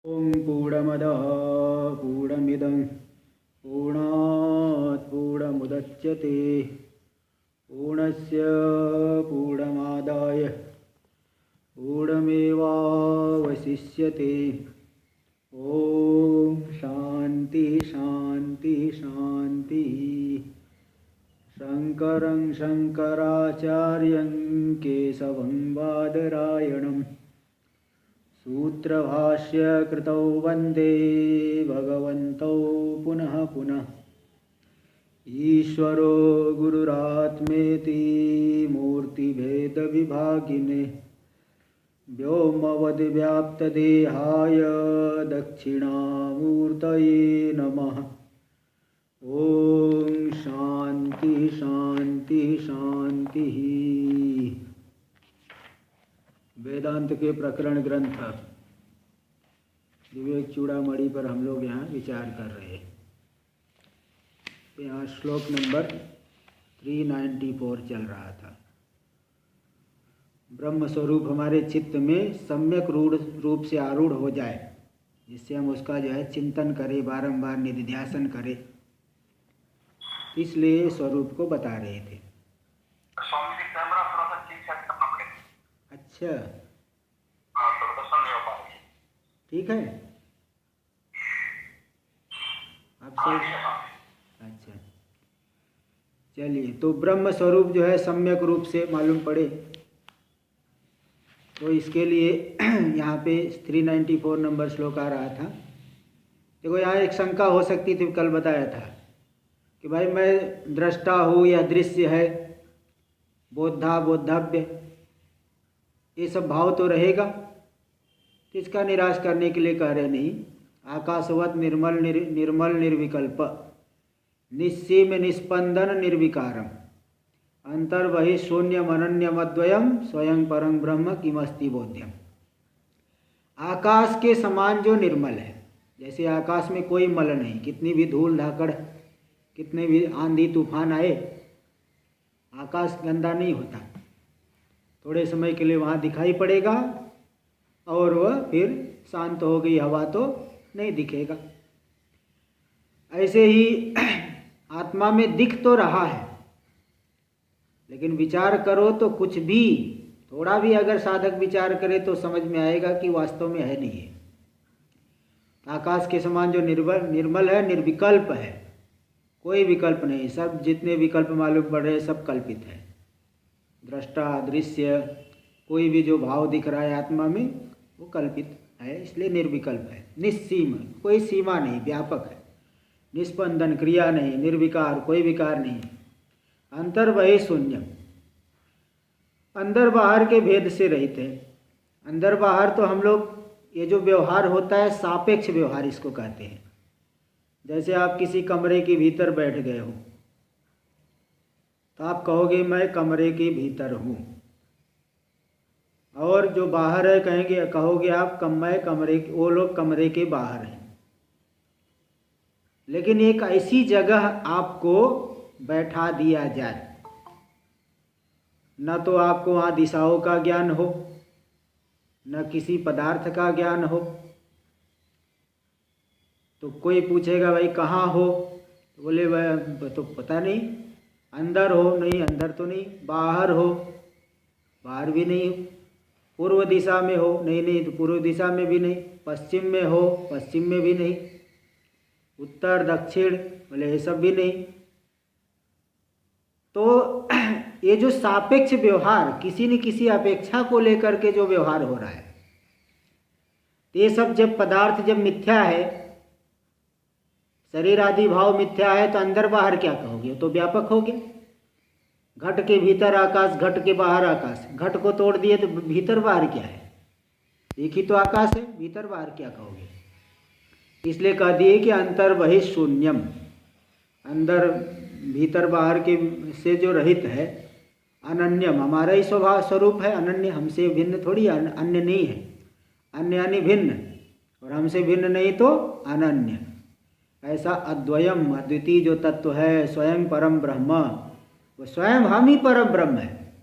ॐ पूर्णमदः पूर्णमिदं पूर्णात् पूर्णमुदच्यते पूर्णस्य पूर्णमादाय पूर्णमेवावशिष्यते। ॐ शान्ति शान्ति शान्ति। शङ्करं शङ्कराचार्यं केशवं बादरायणं सूत्रभाष्यकृतौ वन्दे भगवन्तौ पुनः पुनः। ईश्वरो गुरुरात्मेति मूर्तिभेदविभागिने व्योमवद्व्याप्तदेहाय दक्षिणामूर्तये नमः। ॐ शान्ति शान्ति शान्तिः। वेदांत के प्रकरण ग्रंथ विवेक चूड़ामणि पर हम लोग यहाँ विचार कर रहे हैं। यहाँ श्लोक नंबर 394 चल रहा था। ब्रह्म स्वरूप हमारे चित्त में सम्यक रूप से आरूढ़ हो जाए, जिससे हम उसका जो है चिंतन करें, बारंबार निधिध्यासन करें, इसलिए स्वरूप को बता रहे थे। अच्छा, ठीक है, आप सही। अच्छा, चलिए, तो ब्रह्म स्वरूप जो है सम्यक रूप से मालूम पड़े, तो इसके लिए यहाँ पे 394 नंबर श्लोक आ रहा था। देखो, यहाँ एक शंका हो सकती थी, कल बताया था कि भाई मैं दृष्टा हूँ या दृश्य है, बोधा बोधव्य, ये सब भाव तो रहेगा, तो इसका निराश करने के लिए कह रहे नहीं। आकाशवत निर्मल निर्मल निर्विकल्प निस्सीम निस्पंदन निर्विकारम अंतर्बहि शून्यम अनन्यमद्वयम स्वयं परं ब्रह्म किमस्ति बोध्यम। आकाश के समान जो निर्मल है, जैसे आकाश में कोई मल नहीं, कितनी भी धूल धाकड़, कितने भी आंधी तूफान आए, आकाश गंदा नहीं होता। थोड़े समय के लिए वहाँ दिखाई पड़ेगा और वह फिर शांत हो गई हवा तो नहीं दिखेगा। ऐसे ही आत्मा में दिख तो रहा है, लेकिन विचार करो तो कुछ भी, थोड़ा भी अगर साधक विचार करे तो समझ में आएगा कि वास्तव में है नहीं है। आकाश के समान जो निर्मल है, निर्विकल्प है, कोई विकल्प नहीं। सब जितने विकल्प मालूम पड़ रहे हैं सब कल्पित है। दृष्टा दृश्य कोई भी जो भाव दिख रहा है आत्मा में, वो कल्पित है, इसलिए निर्विकल्प है। निस्सीम, कोई सीमा नहीं, व्यापक है। निस्पंदन, क्रिया नहीं, निर्विकार, कोई विकार नहीं। अंतर्बहि शून्यम, अंदर बाहर के भेद से रहित है। अंदर बाहर तो हम लोग, ये जो व्यवहार होता है सापेक्ष व्यवहार इसको कहते हैं। जैसे आप किसी कमरे के भीतर बैठ गए हो, तो आप कहोगे मैं कमरे के भीतर हूँ, और जो बाहर है कहोगे आप मैं कमरे, वो लोग कमरे के बाहर हैं। लेकिन एक ऐसी जगह आपको बैठा दिया जाए, न तो आपको वहाँ दिशाओं का ज्ञान हो, न किसी पदार्थ का ज्ञान हो, तो कोई पूछेगा भाई कहाँ हो, तो बोले भाई तो पता नहीं, अंदर हो, नहीं अंदर तो नहीं, बाहर हो, बाहर भी नहीं हो, पूर्व दिशा में हो, नहीं तो पूर्व दिशा में भी नहीं, पश्चिम में हो, पश्चिम में भी नहीं, उत्तर दक्षिण, बोले ये सब भी नहीं। तो ये जो सापेक्ष व्यवहार, किसी न किसी अपेक्षा को लेकर के जो व्यवहार हो रहा है, ये सब जब पदार्थ जब मिथ्या है, शरीर आदि भाव मिथ्या है, तो अंदर बाहर क्या कहोगे, तो व्यापक हो गया। घट के भीतर आकाश, घट के बाहर आकाश, घट को तोड़ दिए तो भीतर बाहर क्या है, एक ही तो आकाश है, भीतर बाहर क्या कहोगे। इसलिए कह दिए कि अंतर्बहि शून्यम, अंदर भीतर बाहर के से जो रहित है। अनन्यम, हमारा ही स्वभाव स्वरूप है, अनन्य, हमसे भिन्न थोड़ी, अन्य नहीं है। अन्य यानी भिन्न, और हमसे भिन्न नहीं तो अनन्य। ऐसा अद्वयम, अद्वितीय जो तत्व है, स्वयं परम ब्रह्म, वो स्वयं हम ही परम ब्रह्म है।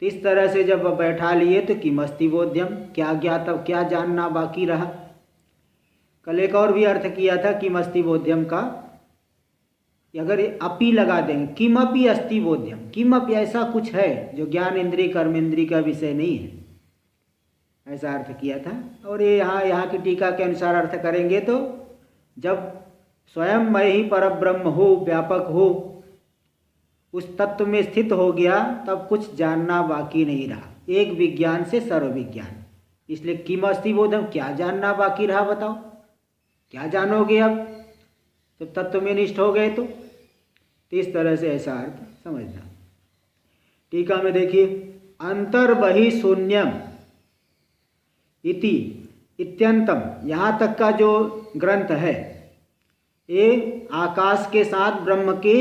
तो इस तरह से जब बैठा लिए तो किमस्ति बोध्यम, क्या ज्ञात, अब क्या जानना बाकी रहा। कल एक और भी अर्थ किया था किम अस्ति बोध्यम का, अगर अपी लगा देंगे किमपि अस्ति बोध्यम, किमपि ऐसा कुछ है जो ज्ञान इंद्रिय कर्म इंद्रिय का विषय नहीं है, ऐसा अर्थ किया था। और ये यहाँ की टीका के अनुसार अर्थ करेंगे तो जब स्वयं मैं ही परब्रह्म हो, व्यापक हो, उस तत्व में स्थित हो गया, तब कुछ जानना बाकी नहीं रहा, एक विज्ञान से सर्व विज्ञान। इसलिए किम अस्ति बोधम, क्या जानना बाकी रहा बताओ, क्या जानोगे अब तो तत्व में निष्ठ हो गए तो इस तरह से ऐसा अर्थ समझना। टीका में देखिए, अंतर्बहि शून्यम इति इत्यंतम, यहाँ तक का जो ग्रंथ है ये आकाश के साथ ब्रह्म के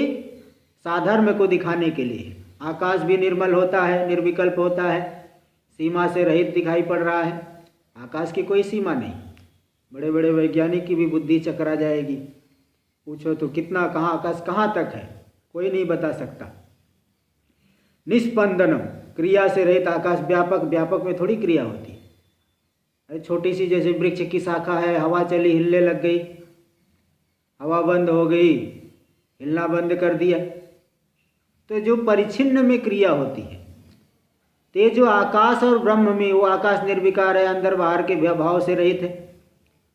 साधर्म्य को दिखाने के लिए। आकाश भी निर्मल होता है, निर्विकल्प होता है, सीमा से रहित दिखाई पड़ रहा है, आकाश की कोई सीमा नहीं। बड़े बड़े वैज्ञानिक की भी बुद्धि चकरा जाएगी, पूछो तो कितना कहाँ आकाश कहाँ तक है, कोई नहीं बता सकता। निस्पंदनम, क्रिया से रहित आकाश व्यापक, व्यापक में थोड़ी क्रिया होती है। अरे छोटी सी जैसे वृक्ष की शाखा है, हवा चली हिलने लग गई, हवा बंद हो गई, हिलना बंद कर दिया, तो जो परिच्छिन्न में क्रिया होती है, ते जो आकाश और ब्रह्म में, वो आकाश निर्विकार है, अंदर बाहर के भाव से रहित है।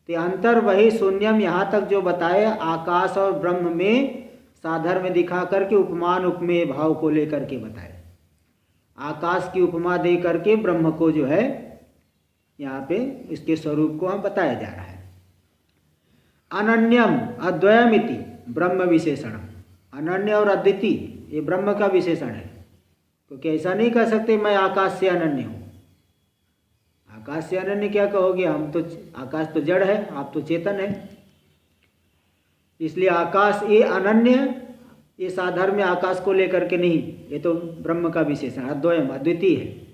ते अंतर वही शून्यम, यहाँ तक जो बताए आकाश और ब्रह्म में साधर्म्य दिखा करके उपमान उपमेय भाव को लेकर के बताए। आकाश की उपमा दे करके ब्रह्म को जो है यहाँ पे इसके स्वरूप को हम बताया जा रहा है। अनन्यम अद्वयमिति ब्रह्म विशेषण, अनन्य और अद्वितीय ये ब्रह्म का विशेषण है, क्योंकि ऐसा नहीं कह सकते मैं आकाश से अनन्य हूँ। आकाश से अनन्य क्या कहोगे, हम तो, आकाश तो जड़ है, आप तो चेतन है। इसलिए आकाश ये अनन्य, ये साधर्म्य आकाश को लेकर के नहीं, ये तो ब्रह्म का विशेषण, अद्वयम अद्वितीय है।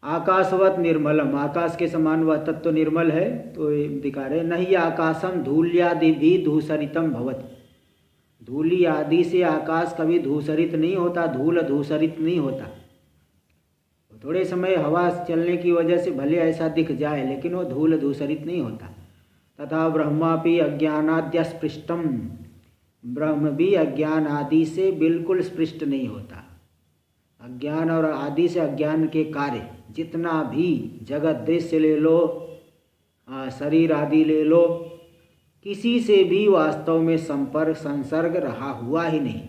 आकाशवत निर्मलम, आकाश के समान वह तत्व तो निर्मल है, तो ये दिखा रहे नहीं आकाशम धूल्यादि भी धूसरितम भवति, धूली आदि से आकाश कभी धूसरित नहीं होता, धूल धूसरित नहीं होता। थोड़े समय हवा चलने की वजह से भले ऐसा दिख जाए, लेकिन वो धूल धूसरित नहीं होता। तथा ब्रह्मापि अज्ञानाद्य स्पृष्टम, ब्रह्म भी अज्ञान आदि से बिल्कुल स्पृष्ट नहीं होता। अज्ञान और आदि से अज्ञान के कार्य जितना भी जगत दृश्य ले लो, शरीर आदि ले लो, किसी से भी वास्तव में संपर्क संसर्ग रहा हुआ ही नहीं।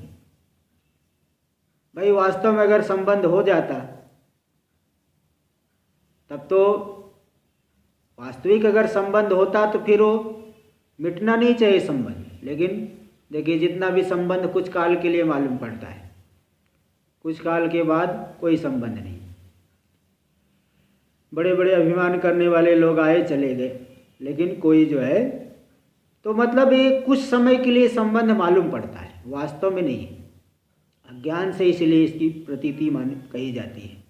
भाई वास्तव में अगर संबंध हो जाता तब तो, वास्तविक अगर संबंध होता तो फिर वो मिटना नहीं चाहिए संबंध। लेकिन देखिए जितना भी संबंध कुछ काल के लिए मालूम पड़ता है, कुछ काल के बाद कोई संबंध नहीं। बड़े बड़े अभिमान करने वाले लोग आए चले गए, लेकिन कोई जो है तो मतलब ये कुछ समय के लिए संबंध मालूम पड़ता है, वास्तव में नहीं। अज्ञान से इसलिए इसकी प्रतीति कही जाती है।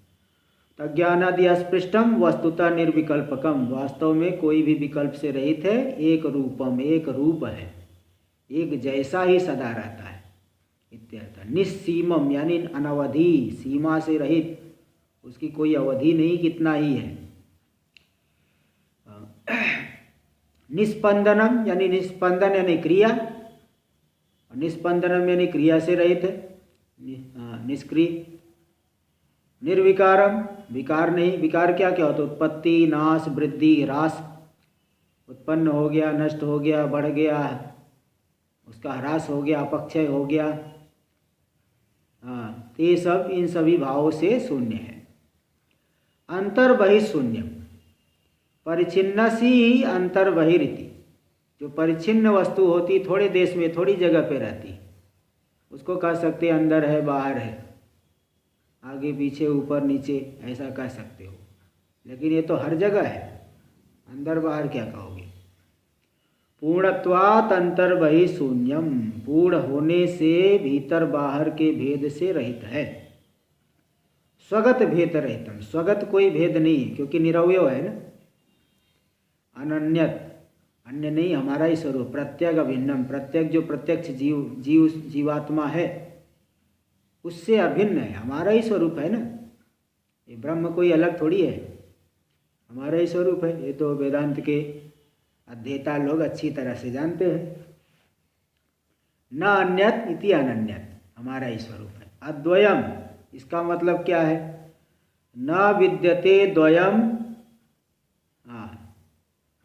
अज्ञानादि अस्पृष्टम वस्तुतः निर्विकल्पकम, वास्तव में कोई भी विकल्प से रहित है, एक रूपम, एक रूप है, एक जैसा ही सदा रहता है इत्यर्थ। निस्सीमम यानी अनवधि, सीमा से रहित, उसकी कोई अवधि नहीं, कितना ही है। निस्पंदनम यानी निस्पंदन यानी क्रिया, निस्पंदनम यानी क्रिया से रहित है, निष्क्रिय। निर्विकारम, विकार नहीं, विकार क्या क्या होता है, उत्पत्ति नाश वृद्धि ह्रास, उत्पन्न हो गया, नष्ट हो गया, बढ़ गया, उसका ह्रास हो गया, अपक्षय हो गया, हाँ, तो ये सब इन सभी भावों से शून्य है। अंतर बहिशून्यम, परिच्छिन्नसी अंतर बहिरीति, जो परिच्छिन्न वस्तु होती थोड़े देश में थोड़ी जगह पे रहती, उसको कह सकते अंदर है बाहर है, आगे पीछे ऊपर नीचे, ऐसा कह सकते हो। लेकिन ये तो हर जगह है, अंदर बाहर क्या कहोगे। पूर्णत्वात् अंतर बहि शून्यम, पूर्ण होने से भीतर बाहर के भेद से रहित है। स्वगत भेद रहितम, स्वगत कोई भेद नहीं है क्योंकि निरवय है ना। अनन्यत, अन्य नहीं, हमारा ही स्वरूप। प्रत्यग अभिन्नम, प्रत्यक जो प्रत्यक्ष जीवात्मा है उससे अभिन्न है, हमारा ही स्वरूप है ना। ये ब्रह्म कोई अलग थोड़ी है, हमारा ही स्वरूप है। ये तो वेदांत के अध्येता लोग अच्छी तरह से जानते हैं। न अन्यत इति अनन्यत, हमारा ही स्वरूप है। अद्वयम, इसका मतलब क्या है? न विद्यते द्वयम,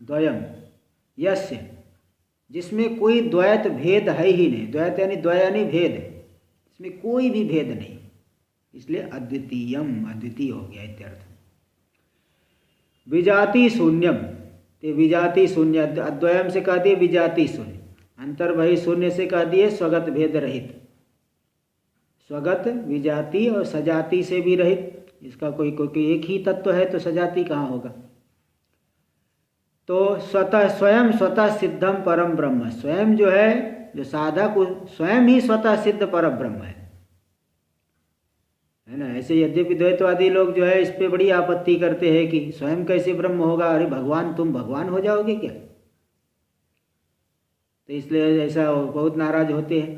द्वयम यस्य, जिसमें कोई द्वैत भेद है ही नहीं। द्वैत यानी द्वय यानी भेद, इसमें कोई भी भेद नहीं, इसलिए अद्वितीयम, अद्वितीय हो गया इत्यर्थ। विजाति शून्यम, ते विजाति शून्य, अद्वयम से कह दिए विजाति शून्य, अंतर्बहि शून्य से कह दिए स्वगत भेद रहित। स्वगत, विजाति और सजाति से भी रहित, इसका कोई एक ही तत्व है तो सजाति कहाँ होगा? तो स्वतः, स्वयं स्वतः सिद्धम परम ब्रह्म, स्वयं जो है, जो साधक स्वयं ही स्वतः सिद्ध पर ब्रह्म है ना। ऐसे यद्यपि द्वैतवादी लोग जो है इस पे बड़ी आपत्ति करते हैं कि स्वयं कैसे ब्रह्म होगा, अरे भगवान, तुम भगवान हो जाओगे क्या? तो इसलिए ऐसा बहुत नाराज होते हैं।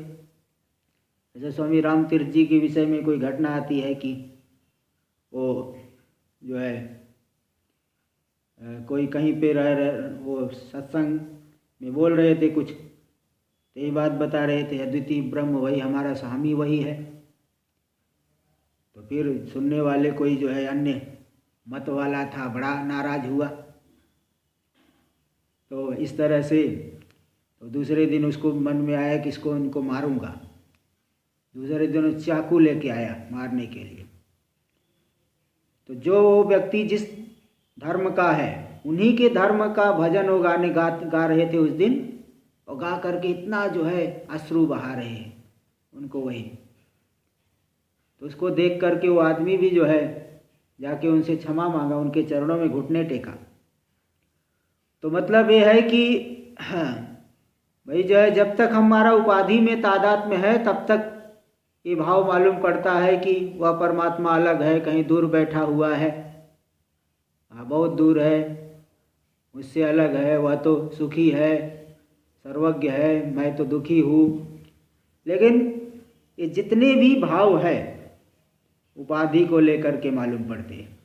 जैसे स्वामी राम तीर्थ जी के विषय में कोई घटना आती है कि वो जो है कोई कहीं पे वो सत्संग में बोल रहे थे कुछ, तो ये बात बता रहे थे अद्वितीय ब्रह्म वही, हमारा स्वामी वही है। तो फिर सुनने वाले कोई जो है अन्य मत वाला था, बड़ा नाराज हुआ। तो इस तरह से तो दूसरे दिन उसको मन में आया कि इसको इनको मारूंगा। दूसरे दिन चाकू लेके आया मारने के लिए। तो जो व्यक्ति जिस धर्म का है, उन्हीं के धर्म का भजन वो गा रहे थे उस दिन, और गा करके इतना जो है अश्रु बहा रहे हैं उनको वही। तो उसको देख करके वो आदमी भी जो है जाके उनसे क्षमा मांगा, उनके चरणों में घुटने टेका। तो मतलब ये है कि भाई जो है, जब तक हमारा उपाधि में तादाद में है तब तक ये भाव मालूम पड़ता है कि वह परमात्मा अलग है, कहीं दूर बैठा हुआ है, बहुत दूर है, मुझसे अलग है, वह तो सुखी है, सर्वज्ञ है, मैं तो दुखी हूँ। लेकिन ये जितने भी भाव है उपाधि को लेकर के मालूम पड़ते हैं।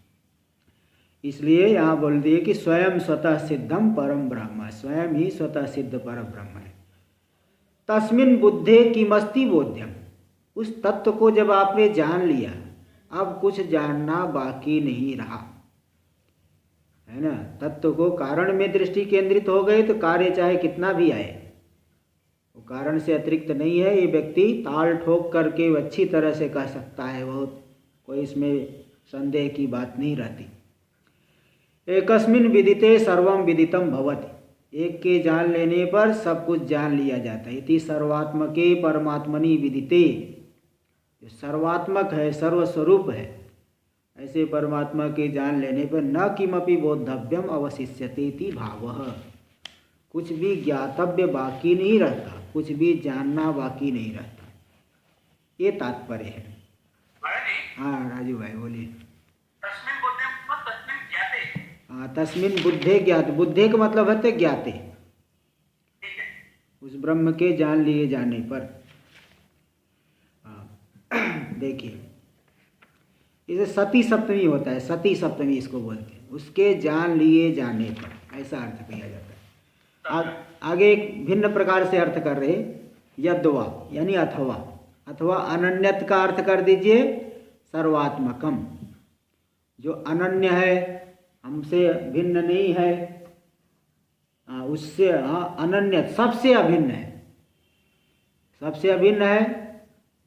इसलिए यहाँ बोल दिए कि स्वयं स्वतः सिद्धम परम ब्रह्म, स्वयं ही स्वतः सिद्ध पर ब्रह्म है। तस्मिन् बुद्धे किमस्ति बोध्यम, उस तत्व को जब आपने जान लिया, अब कुछ जानना बाकी नहीं रहा, है ना। तत्व को कारण में दृष्टि केंद्रित हो गए तो कार्य चाहे कितना भी आए, वो कारण से अतिरिक्त नहीं है। ये व्यक्ति ताल ठोक करके अच्छी तरह से कह सकता है, बहुत कोई इसमें संदेह की बात नहीं रहती। एकस्मिन् विदिते सर्वं विदितम भवति, एक के जान लेने पर सब कुछ जान लिया जाता है। इति सर्वात्मके परमात्मनि विदिते, जो सर्वात्मक है, सर्वस्वरूप है, ऐसे परमात्मा के जान लेने पर न किमपि बोद्धव्यम अवशिष्यते इति भावः, कुछ भी ज्ञातव्य बाकी नहीं रहता, कुछ भी जानना बाकी नहीं रहता, ये तात्पर्य है। हाँ राजू भाई बोलिए। तस्मिन् बुद्धे तस्मिन् ज्ञाते, हाँ तस्मिन् बुद्धे ज्ञाते, बुद्धे का मतलब है ज्ञाते, उस ब्रह्म के जान लिए जाने पर। हाँ देखिए, इसे सती सप्तमी होता है, सती सप्तमी इसको बोलते हैं, उसके जान लिए जाने पर, ऐसा अर्थ किया जाता है। आगे एक भिन्न प्रकार से अर्थ कर रहे, यद्वा यानी अथवा, अथवा अनन्यत का अर्थ कर दीजिए सर्वात्मकम, जो अनन्य है, हमसे भिन्न नहीं है, उससे अनन्य, सबसे अभिन्न है, सबसे अभिन्न है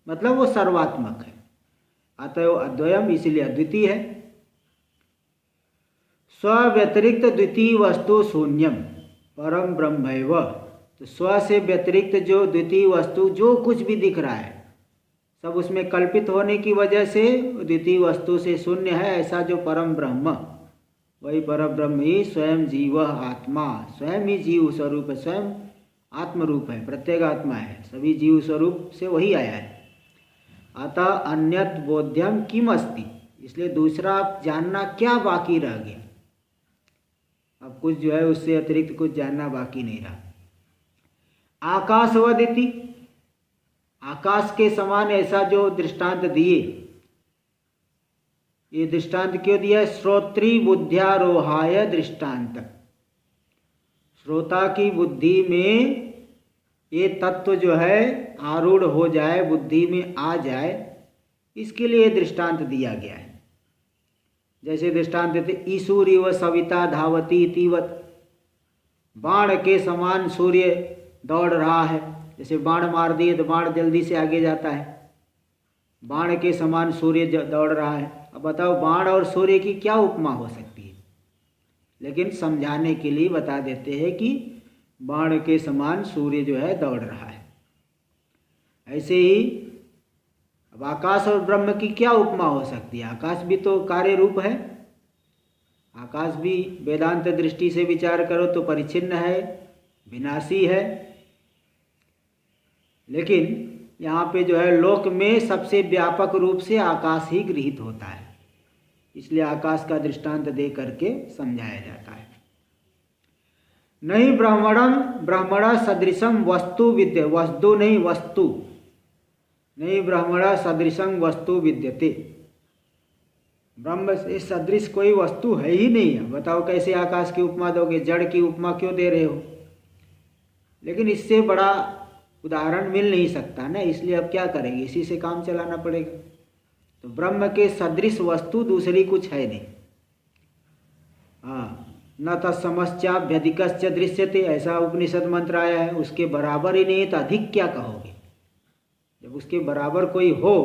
मतलब वो सर्वात्मक है। अतएव अद्वयम, इसीलिए अद्वितीय है। स्व व्यतिरिक्त द्वितीय वस्तु शून्यम परम ब्रह्मैव, तो स्व से व्यतिरिक्त जो द्वितीय वस्तु जो कुछ भी दिख रहा है सब उसमें कल्पित होने की वजह से द्वितीय वस्तु से शून्य है। ऐसा जो परम ब्रह्म, वही परम ब्रह्म ही स्वयं जीव आत्मा, स्वयं ही जीव स्वरूप है, स्वयं आत्म रूप है, प्रत्येक आत्मा है, सभी जीव स्वरूप से वही आया है। अतः अन्यत बोध्यम किम अस्ति, इसलिए दूसरा जानना क्या बाकी रह गया, अब कुछ जो है उससे अतिरिक्त कुछ जानना बाकी नहीं रहा। आकाशवदिति, आकाश के समान ऐसा जो दृष्टांत दिए, ये दृष्टांत क्यों दिया? श्रोत्री बुद्ध्यारोहाय दृष्टांत, श्रोता की बुद्धि में ये तत्व जो है आरूढ़ हो जाए, बुद्धि में आ जाए, इसके लिए दृष्टांत दिया गया है। जैसे दृष्टांत देते ईसूरिव सविता धावती तीवत, बाण के समान सूर्य दौड़ रहा है। जैसे बाण मार दिए तो बाण जल्दी से आगे जाता है, बाण के समान सूर्य दौड़ रहा है। अब बताओ बाण और सूर्य की क्या उपमा हो सकती है? लेकिन समझाने के लिए बता देते हैं कि बाण के समान सूर्य जो है दौड़ रहा है। ऐसे ही अब आकाश और ब्रह्म की क्या उपमा हो सकती है? आकाश भी तो कार्य रूप है, आकाश भी वेदांत दृष्टि से विचार करो तो परिच्छिन्न है, विनाशी है। लेकिन यहाँ पे जो है लोक में सबसे व्यापक रूप से आकाश ही गृहीत होता है, इसलिए आकाश का दृष्टांत दे करके समझाया जाता है। नहीं ब्रह्मण सदृशम वस्तु विद्य, वस्तु नहीं वस्तु, नहीं ब्रह्मण सदृशम वस्तु विद्यते, ब्रह्म से सदृश कोई वस्तु है ही नहीं है। बताओ कैसे आकाश की उपमा दोगे? जड़ की उपमा क्यों दे रहे हो? लेकिन इससे बड़ा उदाहरण मिल नहीं सकता ना, इसलिए अब क्या करेंगे, इसी से काम चलाना पड़ेगा। तो ब्रह्म के सदृश वस्तु दूसरी कुछ है नहीं। हाँ, न तत्समश्चाभ्यधिकश्च दृश्यते, ऐसा उपनिषद मंत्र आया है। उसके बराबर ही नहीं तो अधिक क्या कहोगे? जब उसके बराबर कोई हो,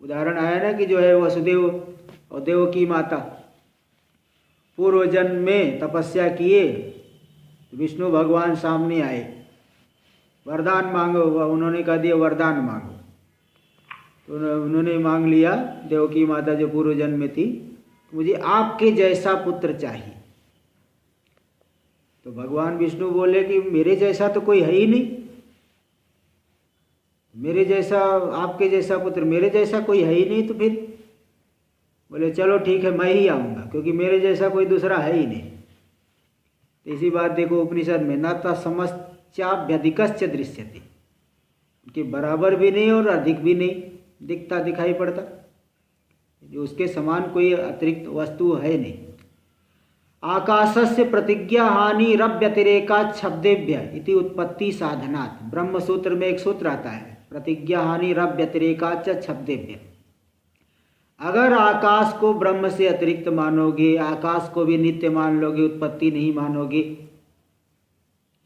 उदाहरण आया ना कि जो है वसुदेव और देवकी माता पूर्व जन्म में तपस्या किए तो विष्णु भगवान सामने आए, वरदान मांगो, उन्होंने कह दिया वरदान मांगो। तो उन्होंने मांग लिया, देवकी माता जो पूर्व जन्म में थी, मुझे आपके जैसा पुत्र चाहिए। तो भगवान विष्णु बोले कि मेरे जैसा तो कोई है ही नहीं, मेरे जैसा आपके जैसा पुत्र, मेरे जैसा कोई है ही नहीं। तो फिर बोले चलो ठीक है, मैं ही आऊँगा, क्योंकि मेरे जैसा कोई दूसरा है ही नहीं। तो इसी बात देखो उपनिषद में, न तत्समश्चाभ्यधिकश्च दृश्यते, उनके बराबर भी नहीं और अधिक भी नहीं दिखता, दिखाई पड़ता, जो उसके समान कोई अतिरिक्त वस्तु है नहीं। आकाशस्य प्रतिज्ञा हानि रव्यतिरेका शब्देभ्य इति उत्पत्ति साधनात्, ब्रह्म सूत्र में एक सूत्र आता है, प्रतिज्ञा हानि रव्यतिरेका शब्देभ्य। अगर आकाश को ब्रह्म से अतिरिक्त मानोगे, आकाश को भी नित्य मान लोगे, उत्पत्ति नहीं मानोगे,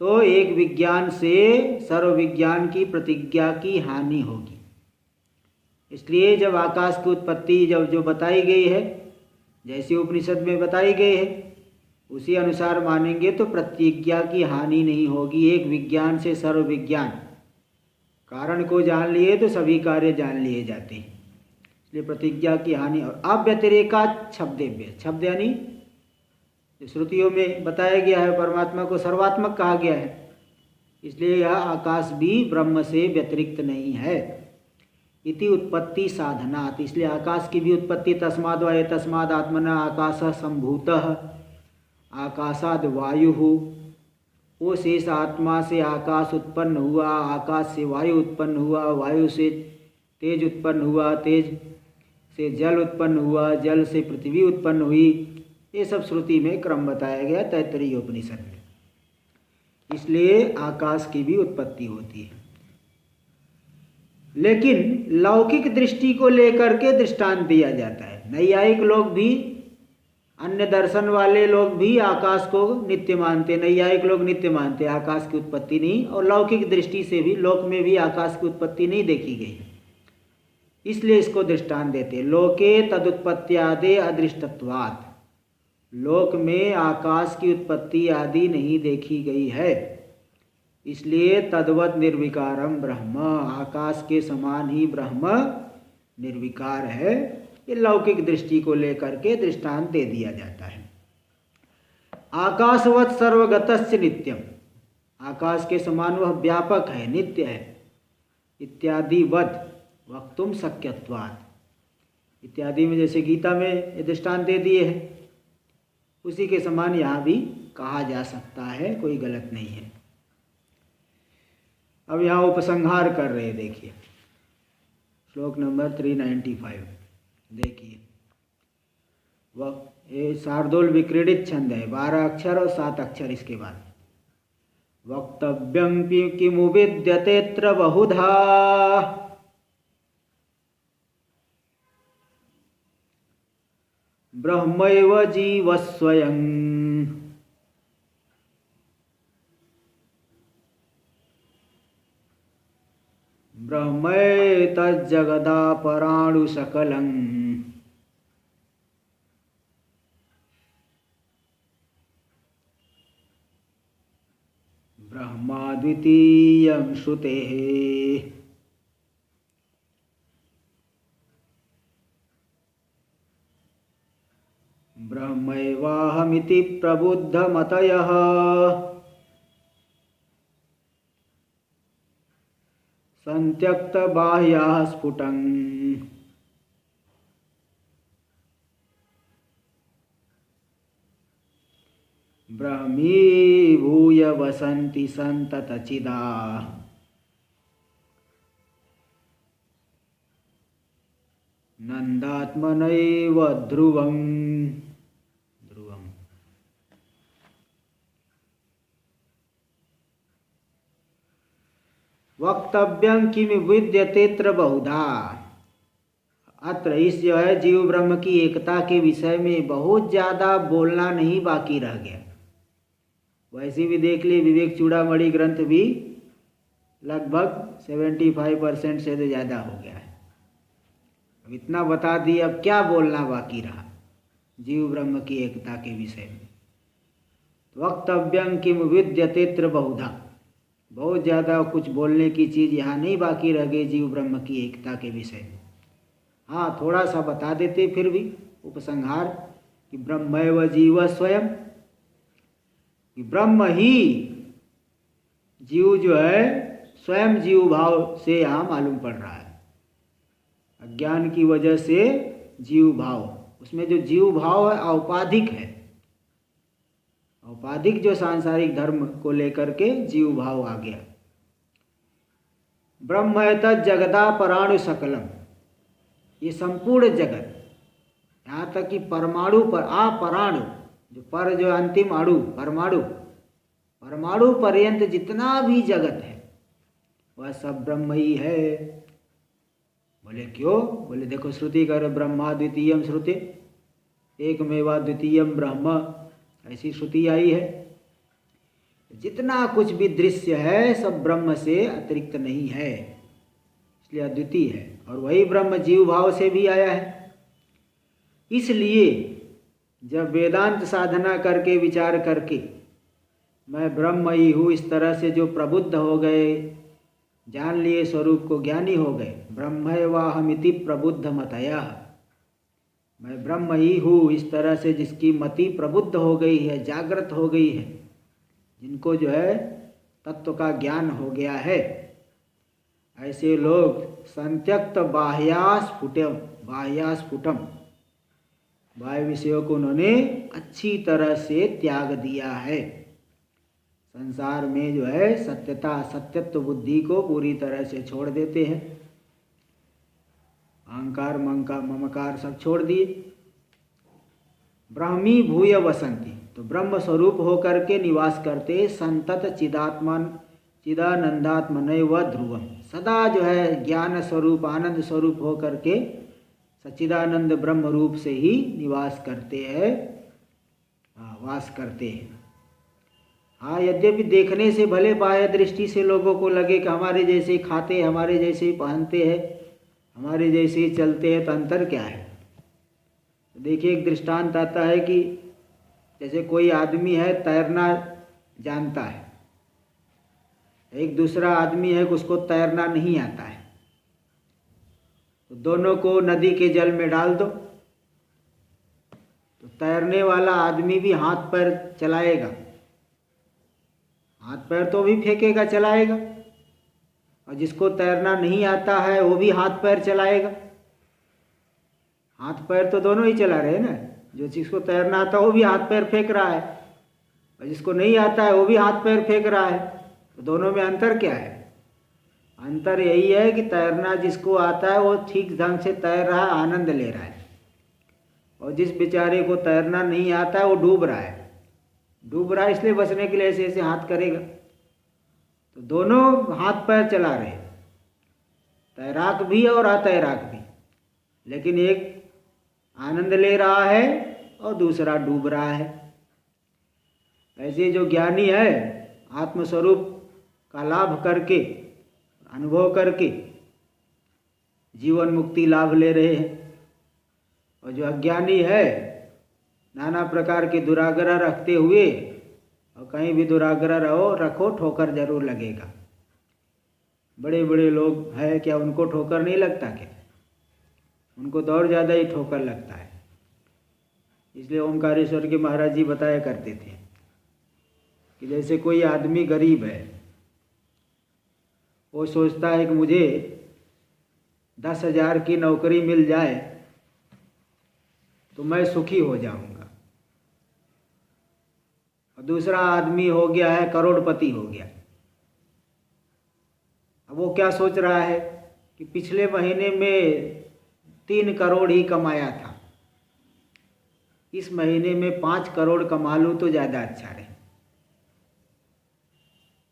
तो एक विज्ञान से सर्व विज्ञान की प्रतिज्ञा की हानि होगी। इसलिए जब आकाश की उत्पत्ति जब जो बताई गई है, जैसी उपनिषद में बताई गई है, उसी अनुसार मानेंगे तो प्रतिज्ञा की हानि नहीं होगी। एक विज्ञान से सर्व विज्ञान, कारण को जान लिए तो सभी कार्य जान लिए जाते हैं, इसलिए प्रतिज्ञा की हानि। और अव्यतिरेका शब्देभ्य, शब्द यानी श्रुतियों में बताया गया है, परमात्मा को सर्वात्मक कहा गया है, इसलिए यह आकाश भी ब्रह्म से व्यतिरिक्त नहीं है। इति उत्पत्ति साधनात्, इसलिए आकाश की भी उत्पत्ति तस्माद् वा तस्माद् आत्मना आकाशः सम्भूतः, आकाशाद वायु, वो शेष आत्मा से आकाश उत्पन्न हुआ, आकाश से वायु उत्पन्न हुआ, वायु से तेज उत्पन्न हुआ, तेज से जल उत्पन्न हुआ, जल से पृथ्वी उत्पन्न हुई। ये सब श्रुति में क्रम बताया गया तैत्तरीय उपनिषद में, इसलिए आकाश की भी उत्पत्ति होती है। लेकिन लौकिक दृष्टि को लेकर के दृष्टांत दिया जाता है। नैयायिक लोग भी, अन्य दर्शन वाले लोग भी आकाश को नित्य मानते, नैयायिक लोग नित्य मानते, आकाश की उत्पत्ति नहीं, और लौकिक दृष्टि से भी लोक में भी आकाश की उत्पत्ति नहीं देखी गई, इसलिए इसको दृष्टांत देते। लोके तदुत्पत्त्यादे अदृष्टत्वात्, लोक में आकाश की उत्पत्ति आदि नहीं देखी गई है, इसलिए तद्वत निर्विकारम ब्रह्म, आकाश के समान ही ब्रह्म निर्विकार है। ये लौकिक दृष्टि को लेकर के दृष्टांत दे दिया जाता है। आकाशवत सर्वगतस्य नित्यम, आकाश के समान वह व्यापक है, नित्य है। इत्यादि वद वक्तुम शक्यत्वात्, इत्यादि में जैसे गीता में ये दृष्टांत दे दिए हैं, उसी के समान यहाँ भी कहा जा सकता है, कोई गलत नहीं है। अब यहाँ उपसंहार कर रहे हैं, देखिए श्लोक नंबर 395 देखिए। वह ये शार्दूल विक्रीडित छंद है, 12 अक्षर और 7 अक्षर इसके बाद। वक्तव्यं किमु विद्यतेऽत्र बहुधा ब्रह्मैव जीवस्वयं ब्रह्मैतज्जगदापराणु सकलं ब्रह्माद्वितीयं श्रुतेः ब्रह्मैवाहमिति प्रबुद्धमतयः सन्त्यक्तबाह्याः स्फुटं ब्रह्मीभूय वसन्ति सन्ततचिदा नन्दात्मनैव ध्रुवम्। वक्तव्यं किम विद्यतेऽत्र बहुधा। अत्र इस जो है जीव ब्रह्म की एकता के विषय में बहुत ज़्यादा बोलना नहीं बाकी रह गया। वैसे भी देख लिए विवेक चूड़ामणि ग्रंथ भी लगभग 75% से तो ज़्यादा हो गया है। अब इतना बता दिए, अब क्या बोलना बाकी रहा जीव ब्रह्म की एकता के विषय में। वक्तव्यं किम विद्यतेऽत्र बहुधा, बहुत ज़्यादा कुछ बोलने की चीज़ यहाँ नहीं बाकी रह गई जीव ब्रह्म की एकता के विषय में। हाँ, थोड़ा सा बता देते फिर भी उपसंहार कि ब्रह्मैव जीव स्वयं, कि ब्रह्म ही जीव जो है स्वयं जीव भाव से यहाँ मालूम पड़ रहा है। अज्ञान की वजह से जीव भाव, उसमें जो जीव भाव है औपाधिक है, औपाधिक जो सांसारिक धर्म को लेकर के जीव भाव आ गया। ब्रह्म है तत् जगदा पराणु सकलम, ये संपूर्ण जगत, यहाँ तक कि परमाणु पर अपराणु, जो पर जो अंतिम अणु परमाणु, परमाणु पर्यंत जितना भी जगत है वह सब ब्रह्म ही है। बोले क्यों? बोले देखो श्रुति कर ब्रह्मा द्वितीयम श्रुति एकमेवा द्वितीयम ब्रह्म, ऐसी श्रुति आई है। जितना कुछ भी दृश्य है सब ब्रह्म से अतिरिक्त नहीं है, इसलिए अद्वितीय है। और वही ब्रह्म जीव भाव से भी आया है। इसलिए जब वेदांत साधना करके विचार करके मैं ब्रह्म ही हूँ इस तरह से जो प्रबुद्ध हो गए, जान लिए स्वरूप को, ज्ञानी हो गए, ब्रह्मैवाहमिति प्रबुद्ध मतया, मैं ब्रह्म ही हूँ इस तरह से जिसकी मति प्रबुद्ध हो गई है, जागृत हो गई है, जिनको जो है तत्व का ज्ञान हो गया है, ऐसे लोग संत्यक्त बाह्यास्फुटम, बाह्य विषयों को उन्होंने अच्छी तरह से त्याग दिया है। संसार में जो है सत्यता सत्यत्व बुद्धि को पूरी तरह से छोड़ देते हैं, अहंकार ममकार सब छोड़ दिए। ब्रह्मी भूय वसंती, तो ब्रह्म स्वरूप होकर के निवास करते संतत चिदानंदात्मनैव ध्रुवम, सदा जो है ज्ञान स्वरूप आनंद स्वरूप होकर के सच्चिदानंद ब्रह्म रूप से ही निवास करते हैं, वास करते हैं। हाँ, यद्यपि देखने से भले बाह्य दृष्टि से लोगों को लगे कि हमारे जैसे खाते, हमारे जैसे पहनते हैं, हमारे जैसे चलते हैं, तो अंतर क्या है? देखिए एक दृष्टांत आता है कि जैसे कोई आदमी है तैरना जानता है, एक दूसरा आदमी है कि उसको तैरना नहीं आता है, तो दोनों को नदी के जल में डाल दो तो तैरने वाला आदमी भी हाथ पैर चलाएगा, हाथ पैर तो भी फेंकेगा चलाएगा, और जिसको तैरना नहीं आता है वो भी हाथ पैर चलाएगा। हाथ पैर तो दोनों ही चला रहे हैं ना, जो जिसको तैरना आता है वो भी हाथ पैर फेंक रहा है, और जिसको नहीं आता है वो भी हाथ पैर फेंक रहा है। तो दोनों में अंतर क्या है? अंतर यही है कि तैरना जिसको आता है वो ठीक ढंग से तैर रहा है, आनंद ले रहा है, और जिस बेचारे को तैरना नहीं आता है वो डूब रहा है इसलिए बचने के लिए ऐसे ऐसे हाथ करेगा। तो दोनों हाथ पैर चला रहे, तैराक भी और अतैराक भी, लेकिन एक आनंद ले रहा है और दूसरा डूब रहा है। ऐसे जो ज्ञानी है आत्मस्वरूप का लाभ करके, अनुभव करके जीवन मुक्ति लाभ ले रहे हैं, और जो अज्ञानी है नाना प्रकार के दुराग्रह रखते हुए, और कहीं भी दुराग्रह रखो ठोकर जरूर लगेगा। बड़े बड़े लोग हैं क्या, उनको ठोकर नहीं लगता क्या? उनको तो और ज़्यादा ही ठोकर लगता है। इसलिए ओमकारेश्वर के महाराज जी बताया करते थे कि जैसे कोई आदमी गरीब है, वो सोचता है कि मुझे 10,000 की नौकरी मिल जाए तो मैं सुखी हो जाऊंगा, और दूसरा आदमी हो गया है करोड़पति हो गया। अब वो क्या सोच रहा है कि पिछले महीने में 3 करोड़ ही कमाया था, इस महीने में 5 करोड़ कमा लूँ तो ज़्यादा अच्छा रहे।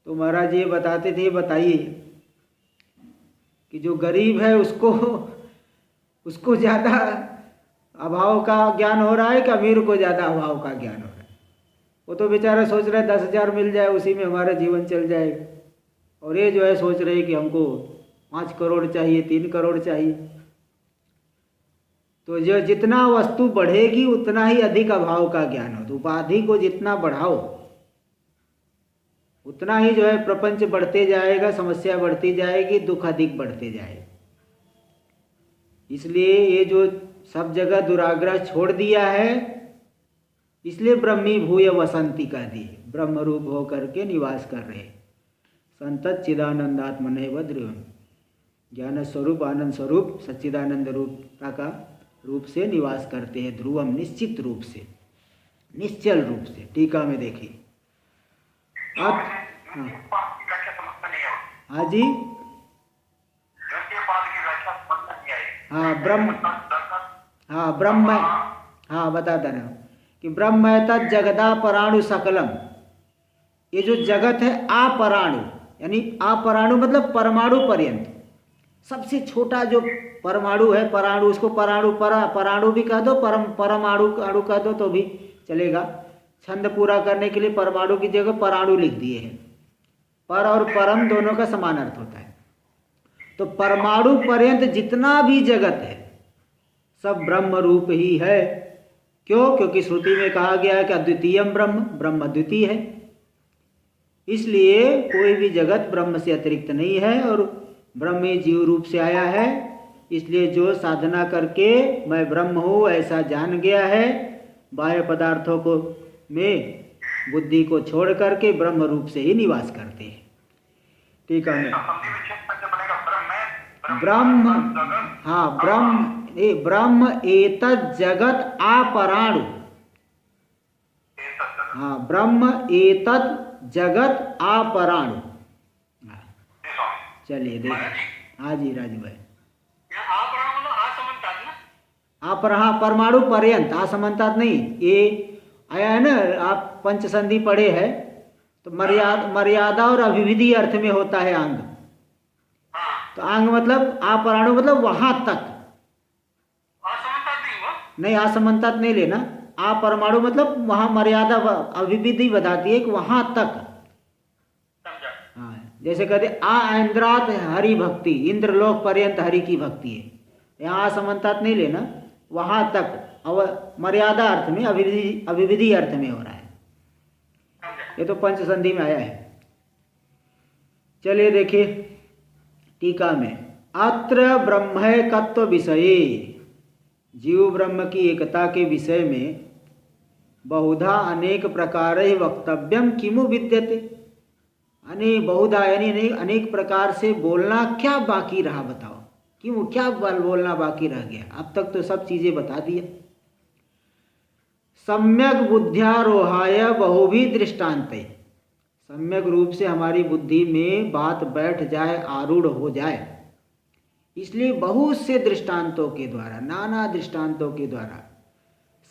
तो महाराज ये बताते थे, बताइए कि जो गरीब है उसको ज़्यादा अभाव का ज्ञान हो रहा है कि अमीर को ज़्यादा अभाव का ज्ञान हो रहा है? वो तो बेचारा सोच रहा है 10,000 मिल जाए उसी में हमारा जीवन चल जाएगा, और ये जो है सोच रहे कि हमको 5 करोड़ चाहिए, 3 करोड़ चाहिए। तो जो जितना वस्तु बढ़ेगी उतना ही अधिक अभाव का ज्ञान हो। तो उपाधि को जितना बढ़ाओ उतना ही जो है प्रपंच बढ़ते जाएगा, समस्या बढ़ती जाएगी, दुख अधिक बढ़ते जाएगा। इसलिए ये जो सब जगह दुराग्रह छोड़ दिया है, इसलिए ब्रह्मी भूय वसंती कह दिए, ब्रह्म रूप होकर के निवास कर रहे। संतत चिदानंदात्मनैव ध्रुवम्, ज्ञान स्वरूप आनंद स्वरूप सच्चिदानंद रूपता का रूप से निवास करते हैं। ध्रुवम, निश्चित रूप से, निश्चल रूप से। टीका में देखिए। हाँ जी, हाँ ब्रह्म, हाँ ब्रह्म, हाँ बताता रहा कि ब्रह्म है तत् जगदा पराणु सकलम। ये जो जगत है अपराणु, यानी अपराणु मतलब परमाणु पर्यंत, सबसे छोटा जो परमाणु है, पराणु, उसको पराणु भी कह दो, परमाणु अणु कह दो तो भी चलेगा। छंद पूरा करने के लिए परमाणु की जगह पराणु लिख दिए हैं। पर और परम दोनों का समान अर्थ होता है। तो परमाणु पर्यंत जितना भी जगत है सब ब्रह्म रूप ही है। क्यों? क्योंकि श्रुति में कहा गया है कि अद्वितीयम ब्रह्म, ब्रह्म अद्वितीय है। इसलिए कोई भी जगत ब्रह्म से अतिरिक्त नहीं है, और ब्रह्म ही जीव रूप से आया है। इसलिए जो साधना करके मैं ब्रह्म हूँ ऐसा जान गया है, बाह्य पदार्थों को में बुद्धि को छोड़ करके ब्रह्म रूप से ही निवास करते हैं। ठीक है, ब्रह्म, हाँ ब्रह्म एतत् जगत अपराणु, हाँ ब्रह्म एतत् जगत अपराणु। चलिए देखिए। हाँ जी राजू भाई, परमाणु पर्यंत, असमन्तात नहीं। ये आया है ना, आप पंचसंधि पढ़े हैं तो मर्यादा और अभिविधि अर्थ में होता है अंग। तो अंग मतलब अपराणु मतलब वहां तक, नहीं असमन्तात नहीं लेना। अपरमाणु मतलब वहां मर्यादा अभिविधि बताती है कि वहां तक। हाँ, जैसे कहते आ इंद्रात हरि भक्ति, इंद्रलोक पर्यंत हरि की भक्ति है। यहाँ असमन्तात नहीं लेना, वहां तक मर्यादा अर्थ में, अभिविधि अर्थ में हो रहा है। ये तो पंचसंधि में आया है। चलिए देखिए टीका में, अत्र ब्रह्मैकत्व विषये, जीव ब्रह्म की एकता के विषय में बहुधा अनेक प्रकार वक्तव्यम किमु विद्यते। बहुधा यानी अनेक प्रकार से बोलना क्या बाकी रहा, बताओ क्यों, क्या बोलना बाकी रह गया? अब तक तो सब चीजें बता दिया। सम्यक बुद्ध्यारोहाय बहुभी दृष्टांत, सम्यक रूप से हमारी बुद्धि में बात बैठ जाए, आरूढ़ हो जाए, इसलिए बहुत से दृष्टांतों के द्वारा, नाना दृष्टांतों के द्वारा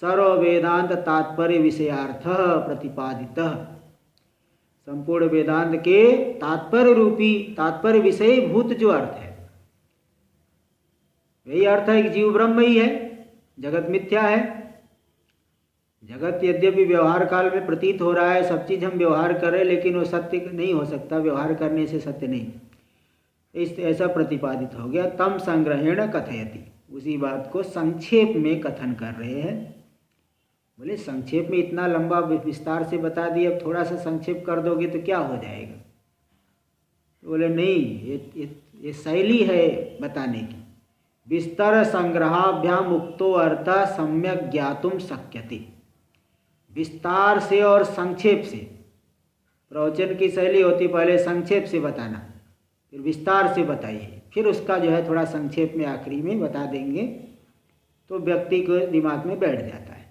सर्व वेदांत तात्पर्य विषयार्थ प्रतिपादितः। संपूर्ण वेदांत के तात्पर्य रूपी तात्पर्य विषय भूत जो अर्थ है वही अर्थ है कि जीव ब्रह्म ही है, जगत मिथ्या है। जगत यद्यपि व्यवहार काल में प्रतीत हो रहा है, सब चीज़ हम व्यवहार करें, लेकिन वो सत्य नहीं हो सकता, व्यवहार करने से सत्य नहीं, इस ऐसा प्रतिपादित हो गया। तम संग्रहेण कथयति, उसी बात को संक्षेप में कथन कर रहे हैं। बोले संक्षेप में इतना लंबा विस्तार से बता दिए, अब थोड़ा सा संक्षेप कर दोगे तो क्या हो जाएगा। बोले नहीं, ये शैली है बताने की। विस्तार संग्रहाभ्याम उक्तो अर्थ सम्यक ज्ञातुम शक्यते। विस्तार से और संक्षेप से, प्रवचन की शैली होती पहले संक्षेप से बताना, फिर विस्तार से बताइए, फिर उसका जो है थोड़ा संक्षेप में आखिरी में बता देंगे तो व्यक्ति को दिमाग में बैठ जाता है।